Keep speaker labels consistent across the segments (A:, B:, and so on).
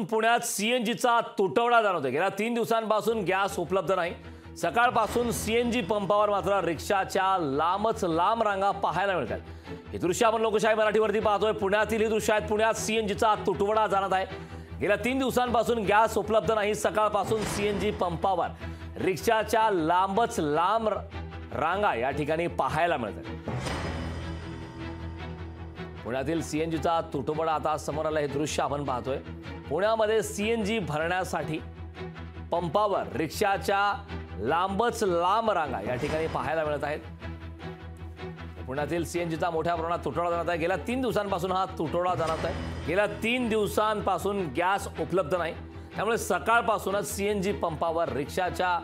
A: पुण्यात सीएनजीचा तुटवडा जाणवतोय। गेल्या 3 दिवसांपासून गॅस उपलब्ध नाही। सकाळपासून सीएनजी पंपावर मात्र रिक्षाच्या लांबच लांब रांगा पाहायला मिळतात। ही दृश्य आपण लोकशाही मराठीवरती पाहतोय। पुण्यातील ही दृश्य आहेत। पुण्यात सीएनजीचा तुटवडा जाणवत आहे। गेल्या 3 दिवसांपासून गॅस उपलब्ध नाही। सकाळपासून सीएनजी पंपावर रिक्षाच्या लांबच लांब रांगा या ठिकाणी पाहायला मिळतात। पुण्यातील सीएनजीचा तुटवडा आता समोर आला। हे दृश्य आपण पाहतोय। पुण्यामध्ये सीएनजी भरण्यासाठी पंपावर रिक्षाच्या लांबच लांब रांगा या ठिकाणी पाहायला मिळत आहेत। पुण्यातील सीएनजीचा मोठ्या प्रमाणात तुटवडा जाणवत आहे। गेल्या 3 दिवसांपासून हा तुटवडा जाणवत आहे। गेल्या 3 दिवसांपासून गॅस उपलब्ध नाही, त्यामुळे सकाळपासूनच सीएनजी पंपावर रिक्षाच्या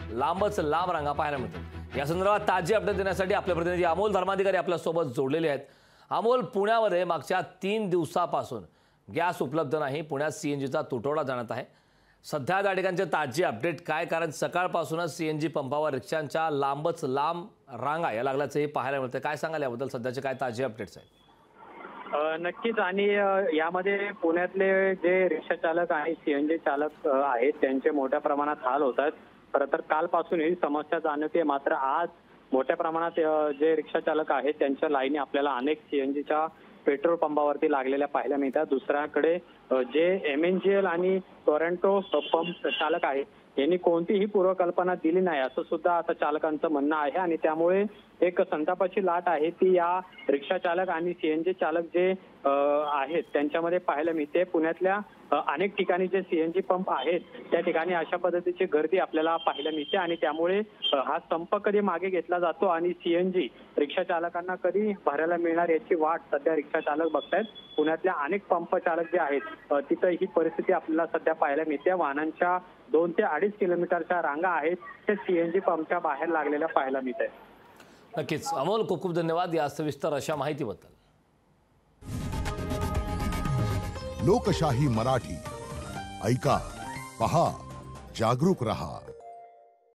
A: लांबच लांब रांगा पाहायला मिळतात। या संदर्भात ताजी अपडेट देण्यासाठी आपले प्रतिनिधी अमोल धर्माधिकारी आपल्या सोबत जोडलेले आहेत। अमोल, पुण्यामध्ये मागच्या 3 दिवसापासून गॅस उपलब्ध नाही। पुण्यात सीएनजीचा तुटवडा जाणवत आहे। सध्या त्या ठिकाणचे ताजी अपडेट काय? कारण सकाळपासूनच सीएनजी पंपावर रिक्षांच्या लांबच लांब रांगा या लागल्याचे पाहायला मिळते। काय सांगाल याबद्दल? सध्याचे काय ताजे अपडेट्स आहेत?
B: नक्कीच, आणि यामध्ये पुण्यातले जे रिक्षा चालक आणि सीएनजी चालक आहेत त्यांचे मोठ्या प्रमाणात हाल होतात। खरं तर कालपासून ही समस्या जाणवते, मात्र आज मोठ्या प्रमाणात जे रिक्षा चालक आहेत त्यांच्या लाईनी आपल्याला अनेक सीएनजीच्या पेट्रोल पंपावरती लागलेल्या पाहायला मिळतात। दुसऱ्याकडे जे एमएनजीएल आणि टोरंटो पंप चालक आहेत यांनी कोणतीही पूर्वकल्पना दिली नाही असं सुद्धा आता चालकांचं म्हणणं आहे। आणि त्यामुळे एक संतापाची लाट आहे ती या रिक्षा चालक आणि सीएनजी चालक जे आहेत त्यांच्यामध्ये पाहायला मिळते। पुण्यातल्या अनेक ठिकाणी जे सीएनजी पंप आहेत त्या ठिकाणी अशा पद्धतीची गर्दी आपल्याला पाहायला मिळते आणि त्यामुळे हा संप कधी मागे घेतला जातो आणि सीएनजी रिक्षा चालकांना कधी भरायला मिळणार याची वाट सध्या रिक्षा चालक बघतायत। पुण्यातल्या अनेक पंप चालक जे आहेत तिथं ही परिस्थिती आपल्याला सध्या पाहायला मिळते। वाहनांच्या 2 ते 2.5 किलोमीटरच्या रांगा आहेत ते सीएनजी पंपच्या बाहेर लागलेल्या पाहायला मिळत आहेत।
A: नक्कीच अमोल, खूप खूप धन्यवाद या सविस्तर अशा माहितीबद्दल।
C: लोकशाही मराठी ऐका, पहा, जागरूक रहा।